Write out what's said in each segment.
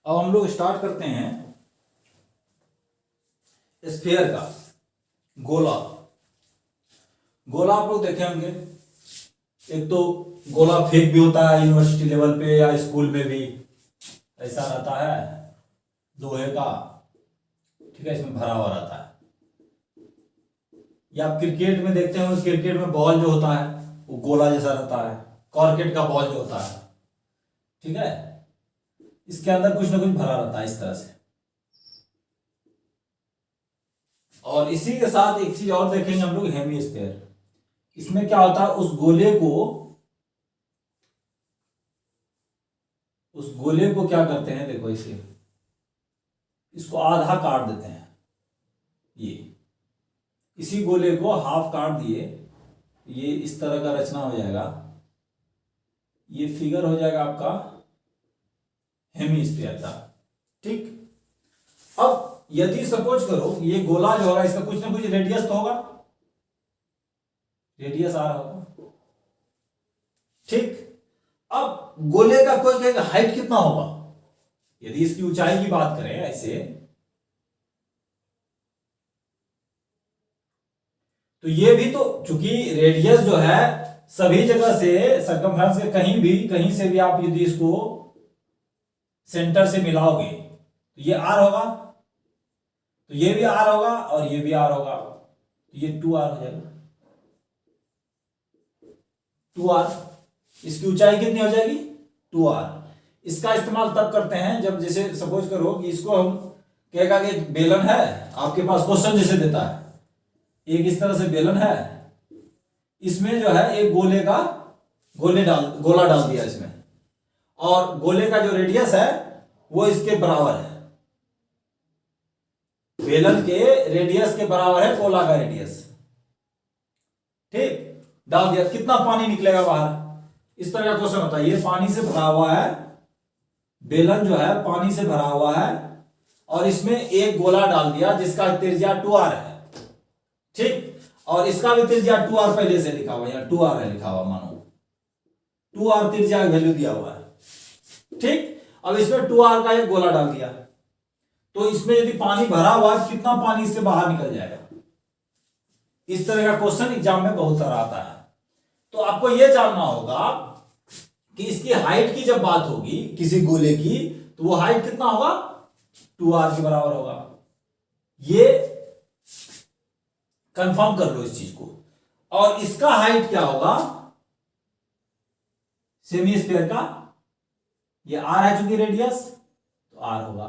अब हम लोग स्टार्ट करते हैं स्फीयर का। गोला, गोला आप लोग देखे होंगे। एक तो गोला फेक भी होता है यूनिवर्सिटी लेवल पे या स्कूल में भी, ऐसा रहता है लोहे का, ठीक है, इसमें भरा हुआ रहता है। या आप क्रिकेट में देखते हैं, क्रिकेट में बॉल जो होता है वो गोला जैसा रहता है, कॉर्केट का बॉल जो होता है, ठीक है, इसके अंदर कुछ ना कुछ भरा रहता है इस तरह से। और इसी के साथ एक चीज और देखेंगे हम लोग, हेमीस्फीयर। इसमें क्या होता है, उस गोले को क्या करते हैं, देखो इसे, इसको आधा काट देते हैं। ये इसी गोले को हाफ काट दिए, ये इस तरह का रचना हो जाएगा। ये फिगर हो जाएगा आपका हेमीस्फीयर का, ठीक। अब यदि सपोज करो ये गोला जो होगा इसका कुछ ना कुछ रेडियस तो होगा, रेडियस आर होगा, ठीक। अब गोले का कोई कहेगा हाइट कितना होगा, यदि इसकी ऊंचाई की बात करें ऐसे, तो ये भी तो, चूंकि रेडियस जो है सभी जगह से, सरकमफ्रेंस के कहीं से भी आप यदि इसको सेंटर से मिलाओगे तो ये आर होगा, तो ये भी आर होगा और ये भी आर होगा, तो ये 2r हो जाएगा, 2r। इसकी ऊंचाई कितनी हो जाएगी, 2r। इसका इस्तेमाल तब करते हैं जब, जैसे सपोज करो कि इसको हम कहेगा कि बेलन है आपके पास, क्वेश्चन जैसे देता है, एक इस तरह से बेलन है, इसमें जो है एक गोला डाल दिया इसमें, और गोले का जो रेडियस है वो इसके बराबर है, बेलन के रेडियस के बराबर है गोला का रेडियस, ठीक। डाल दिया, कितना पानी निकलेगा बाहर, इस तरह का क्वेश्चन होता है। ये पानी से भरा हुआ है, बेलन जो है पानी से भरा हुआ है, और इसमें एक गोला डाल दिया जिसका त्रिज्या 2r है, ठीक। और इसका भी त्रिज्या 2r पहले से लिखा हुआ है, 2r है लिखा हुआ, मानो 2r त्रिज्या का वैल्यू दिया हुआ है, ठीक। अब इसमें 2r का एक गोला डाल दिया, तो इसमें यदि पानी भरा हुआ है, कितना पानी इससे बाहर निकल जाएगा, इस तरह का क्वेश्चन एग्जाम में बहुत सारा आता है। तो आपको यह जानना होगा कि इसकी हाइट की जब बात होगी किसी गोले की, तो वो हाइट कितना होगा, 2r के बराबर होगा। ये कंफर्म कर लो इस चीज को। और इसका हाइट क्या होगा, सेमी स्फीयर का, ये r है चूंकि रेडियस, तो r होगा,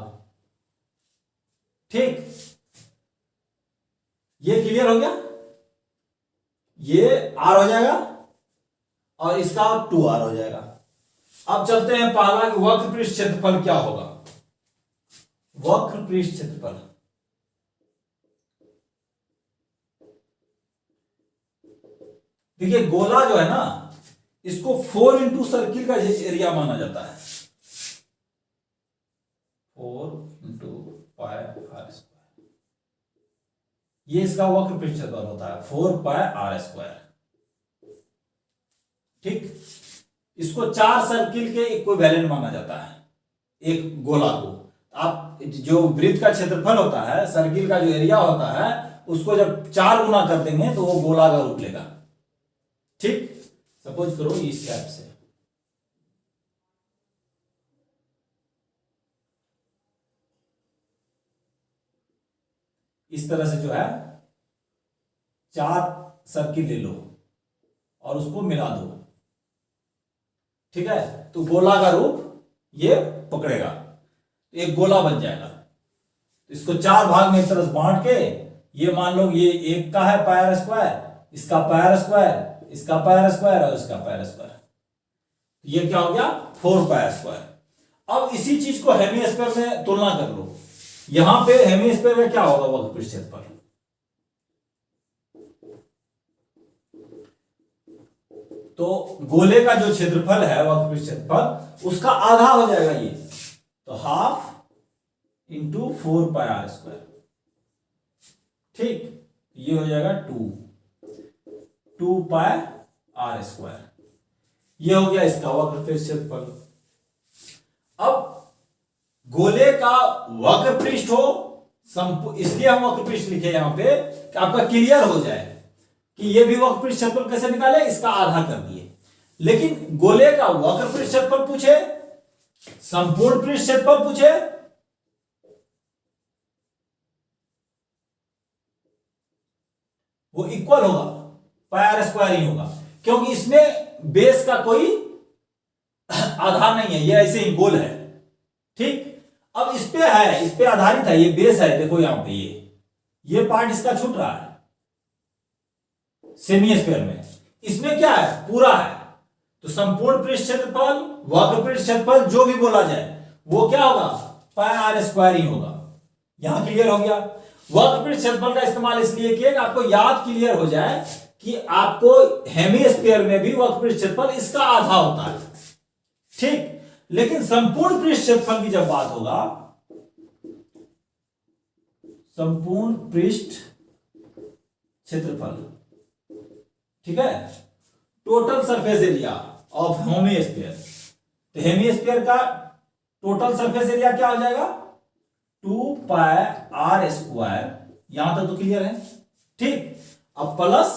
ठीक। ये क्लियर हो गया, ये r हो जाएगा और इसका 2r हो जाएगा। अब चलते हैं पहला, वक्र पृष्ठ क्षेत्रफल क्या होगा, वक्र पृष्ठ क्षेत्रफल। देखिए गोला जो है ना, इसको 4 इंटू सर्किल का एरिया माना जाता है, 4 इंटू पाई आर स्क्वायर, ये इसका वक्र पृष्ठ क्षेत्रफल होता है, 4 पाई आर स्क्वायर, ठीक। इसको 4 सर्किल के इक्विवेलेंट माना जाता है, एक गोला को। आप जो वृत्त का क्षेत्रफल होता है, सर्किल का जो एरिया होता है, उसको जब 4 गुना कर देंगे तो वो गोला का रूप लेगा, ठीक। सपोज करो इस टाइप से, इस तरह से जो है 4 सर्किल ले लो और उसको मिला दो, ठीक है, तो गोला का रूप ये पकड़ेगा, एक गोला बन जाएगा। इसको 4 भाग में एक तरह से बांट के, ये मान लो ये एक का है पाई स्क्वायर, इसका पाई स्क्वायर, इसका पाई स्क्वायर और इसका पाई स्क्वायर, ये क्या हो गया 4 पाई स्क्वायर। अब इसी चीज को हेमीस्फीयर में तुलना कर लो, यहां पे हेमीस्फीयर में क्या होगा वक्र पृष्ठ क्षेत्रफल, तो गोले का जो क्षेत्रफल है वक्र पृष्ठ क्षेत्रफल, उसका आधा हो जाएगा ये, तो half into 4 pi r square, ठीक। ये हो जाएगा 2 पाई आर स्क्वायर, ये हो गया इसका वक्र पृष्ठ क्षेत्रफल। अब गोले का वक्र पृष्ठ हो, इसलिए हम वक्र पृष्ठ लिखे यहां पे कि आपका क्लियर हो जाए कि ये भी वक्र पृष्ठ क्षेत्रफल कैसे निकाले, इसका आधा कर दिए। लेकिन गोले का वक्र पृष्ठ क्षेत्रफल पूछे, संपूर्ण पृष्ठ क्षेत्रफल पूछे, वो इक्वल होगा, पाई आर स्क्वायर ही होगा, क्योंकि इसमें बेस का कोई आधार नहीं है, ये ऐसे ही गोल है। ठीक, अब इस पे है, इस पे आधारित है, ये बेस है, देखो यहां पे ये पार्ट इसका छूट रहा है सेमी स्क्वायर में, इसमें क्या है, पूरा है। तो संपूर्ण पृष्ठ क्षेत्रफल, वक्र पृष्ठ क्षेत्रफल जो भी बोला जाए वो क्या होगा, पाई आर स्क्वायर ही होगा। यहां क्लियर हो गया। वक्र पृष्ठ क्षेत्रफल का इस्तेमाल इसलिए किया कि आपको याद क्लियर हो जाए कि आपको हेमीस्फीयर में भी वक्र पृष्ठ क्षेत्रफल इसका आधा होता है। ठीक, लेकिन संपूर्ण पृष्ठ क्षेत्रफल की जब बात होगा, संपूर्ण पृष्ठ क्षेत्रफल, ठीक है, total surface area of hemisphere, तो हेमीस्फीयर का टोटल सरफेस एरिया क्या हो जाएगा, 2 पाई आर स्क्वायर। यहां तक तो क्लियर है। ठीक, अब प्लस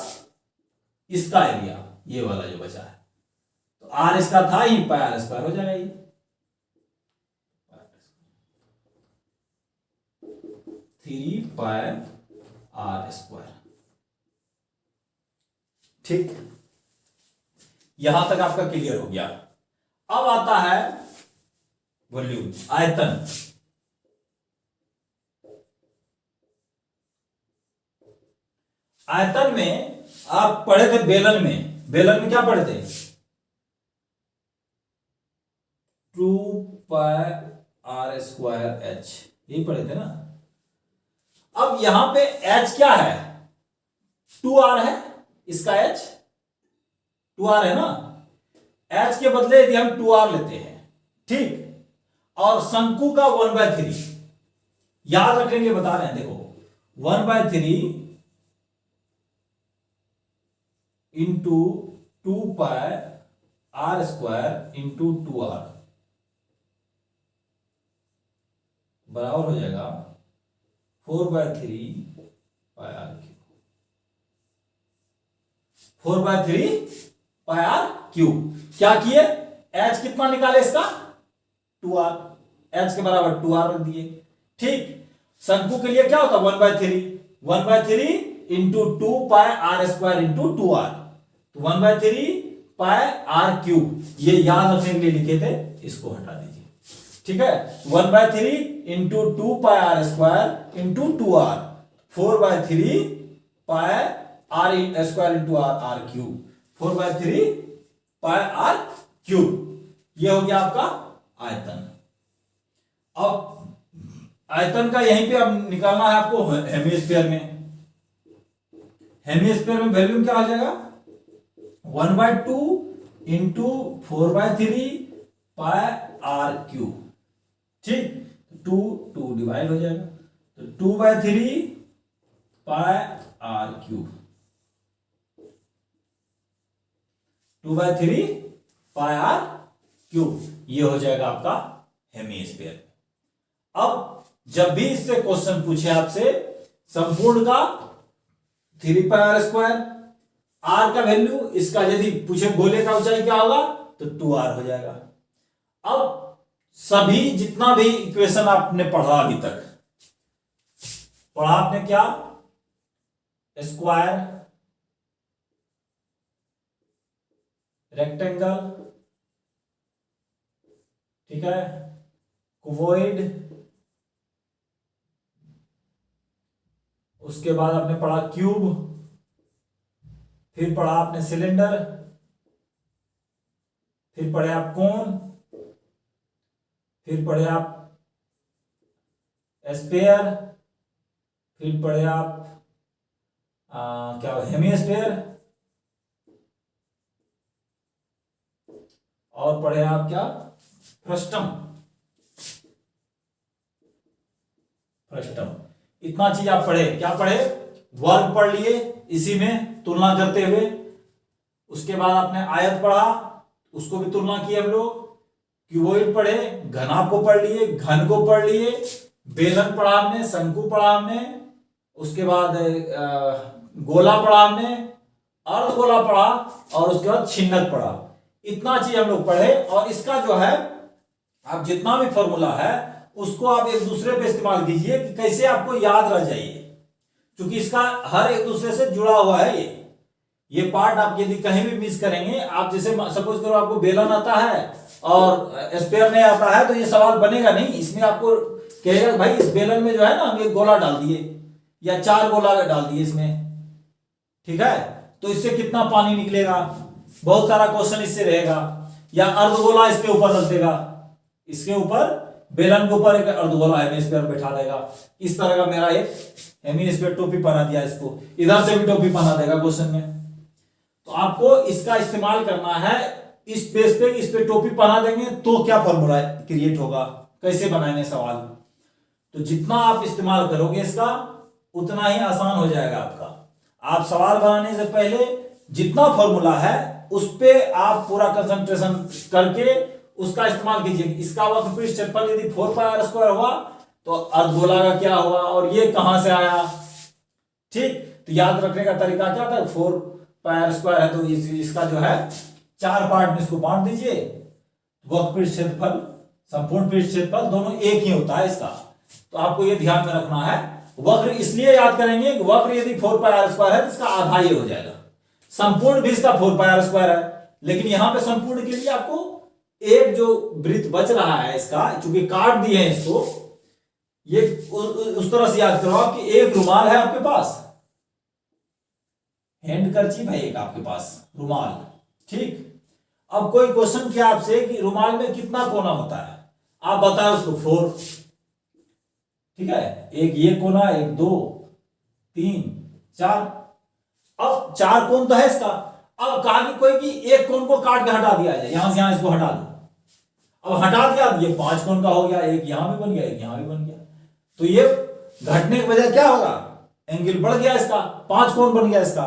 इसका एरिया, ये वाला जो बचा है, तो आर इसका था ही, पाई आर स्क्वायर हो जाएगा ये। 3 पाई आर स्क्वायर। ठीक, यहां तक आपका क्लियर हो गया। अब आता है वॉल्यूम, आयतन। आयतन में आप पढ़े थे बेलन में क्या पढ़े थे, 2 पाई आर स्क्वायर एच, यही पढ़े थे ना। अब यहां पे एच क्या है, 2r है, इसका एच 2r है ना। एच के बदले यदि हम 2r लेते हैं, ठीक, और शंकु का 1/3 याद रखेंगे, बता रहे हैं, देखो 1/3 into 2 pi r square into 2r बराबर हो जाएगा 4/3 pi r cube. 4/3 pi r cube. क्या किए, एच कितना निकाले इसका, 2r, एच के बराबर 2r रख दिए। ठीक, शंकु के लिए क्या होता, 1/3 into 2 pi r square into 2r, तो 1/3 पाई आर क्यूब, ये याद रखने के लिए लिखे थे, इसको हटा दीजिए। ठीक है, 1/3 into 2 pi r square into 2r, 4/3 pi r square into r cube, 4/3 pi r cube. ये हो गया आपका आयतन। अब आयतन का यहीं पे अब निकालना है आपको हेमीस्फीयर में। हेमीस्फीयर में वैल्यूम क्या आ जाएगा, 1/2 इंटू 4/3 पाई आर क्यूब। ठीक, 2 डिवाइड हो जाएगा, तो 2/3 pi r cube, 2/3 pi r cube, ये हो जाएगा आपका हेमीस्फीयर। अब जब भी इससे क्वेश्चन पूछे आपसे संपूर्ण का 3 पाई आर स्क्वायर, आर का वैल्यू इसका यदि पूछे गोले का ऊंचाई क्या होगा, तो 2r हो जाएगा। अब सभी जितना भी इक्वेशन आपने पढ़ा अभी तक, पढ़ा आपने क्या, स्क्वायर, रेक्टेंगल, ठीक है, कुवॉइड, उसके बाद आपने पढ़ा क्यूब, फिर पढ़ा आपने सिलेंडर, फिर पढ़े आप कोन, फिर पढ़े आप स्फीयर, फिर पढ़े आप क्या हेमीस्फीयर, और पढ़े आप क्या, फ्रस्टम। इतना चीज आप पढ़े, क्या पढ़े, वर्ग पढ़ लिए इसी में तुलना करते हुए, उसके बाद आपने आयत पढ़ा, उसको भी तुलना की हम लोग, क्यूबॉइड पढ़े, घनाभ को पढ़ लिए, घन को पढ़ लिए, बेलन पढ़ा हमने, शंकु पढ़ा हमने, उसके बाद गोला पढ़ा हमने, अर्धगोला पढ़ा, और उसके बाद छिन्नक पढ़ा। इतना चीज हम लोग पढ़े। और इसका जो है आप जितना भी फॉर्मूला है उसको आप एक दूसरे पे इस्तेमाल कीजिए कि कैसे आपको याद रह जाइए, क्योंकि इसका हर एक दूसरे से जुड़ा हुआ है। ये पार्ट आप यदि कहीं भी मिस करेंगे, आप जैसे सपोज करो आपको बेलन आता है और स्पेयर नहीं आता है, तो ये सवाल बनेगा नहीं। इसमें आपको कहेगा भाई इस बेलन में जो है ना हम एक गोला डाल दिए या 4 गोला डाल दिए इसमें, ठीक है, तो इससे कितना पानी निकलेगा, बहुत सारा क्वेश्चन इससे रहेगा। या अर्धगोला इसके ऊपर रख देगा, इसके ऊपर बेलन के ऊपर एक अर्धगोला हेमिस्फीयर बैठा देगा। इस तरह का मेरा एक हेमिस्फीयर टोपी पहना दिया, इसको इधर से भी टोपी पहना देगा क्वेश्चन में। तो आपको इसका इस्तेमाल करना है। इस पेज पे इस पे टोपी पहना देंगे तो क्या फॉर्मूला क्रिएट होगा, कैसे बनाएंगे सवाल। तो जितना आप इस्तेमाल करोगे इसका उतना ही आसान हो जाएगा आपका। आप सवाल बनाने से पहले जितना फॉर्मूला है उस पे आप पूरा कंसंट्रेशन करके उसका इस्तेमाल कीजिए। इसका वक्रपीठ क्षेत्रफल यदि 4πr² हुआ तो अर्धगोला का क्या हुआ और ये कहां से आया, ठीक। तो याद रखने का तरीका क्या था, 4πr² है तो इसका जो है 4 पार्ट में इसको बांट दीजिए। वक्रपीठ क्षेत्रफल, संपूर्ण पृष्ठ क्षेत्रफल दोनों एक ही होता है इसका। तो आपको ये ध्यान में रखना है। वक्र इसलिए याद करेंगे कि वक्र यदि 4πr² है तो इसका आधा ये हो जाएगा। संपूर्ण भी इसका 4πr² है, लेकिन यहां पे संपूर्ण के लिए आपको एक जो वृत्त बच रहा है इसका, चूंकि काट दिए हैं इसको, ये उस तरह से याद करो आप कि एक रुमाल है आपके पास, हैंड कर्चीफ है एक आपके पास, रुमाल, ठीक। अब कोई क्वेश्चन किया आपसे कि रुमाल में कितना कोना होता है, आप बताओ उसको 4, ठीक है। एक ये कोना, एक 2 3 4। अब 4 कोण तो है इसका। अब कहा कि कोई कि एक कोण को काट के हटा दिया जाए, यहां से यहां इसको हटा दो। अब हटा दिया, ये 5 कोण का हो गया, एक यहां भी बन गया, एक यहां भी बन गया। तो ये घटने की वजह क्या होगा, एंगल बढ़ गया इसका, 5 कोण बन गया इसका।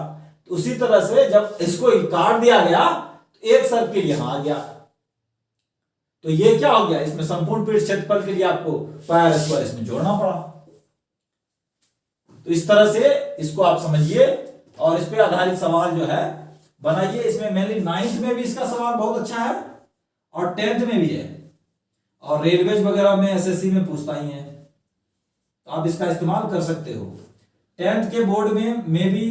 तो उसी तरह से जब इसको काट दिया गया तो एक सर्किल यहां आ गया। तो ये क्या हो गया, इसमें संपूर्ण पृष्ठ क्षेत्रफल के लिए आपको πr² इसमें जोड़ना पड़ा। तो इस तरह से इसको आप समझिए और इस पे आधारित सवाल जो है बनाइए। इसमें मेनली 9th में भी इसका सवाल बहुत अच्छा है और 10th में भी है, और रेलवेज वगैरह में एसएससी में पूछता ही है, तो आप इसका इस्तेमाल कर सकते हो। 10th के बोर्ड में भी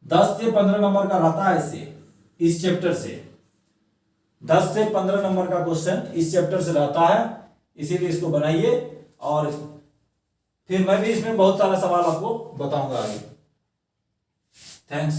10 से 15 नंबर का रहता है इससे, इस चैप्टर से 10 से 15 नंबर का क्वेश्चन इस चैप्टर से रहता है, इसीलिए इसको बनाइए। और फिर मैं भी इसमें बहुत सारा सवाल आपको बताऊंगा आगे। थैंक्स।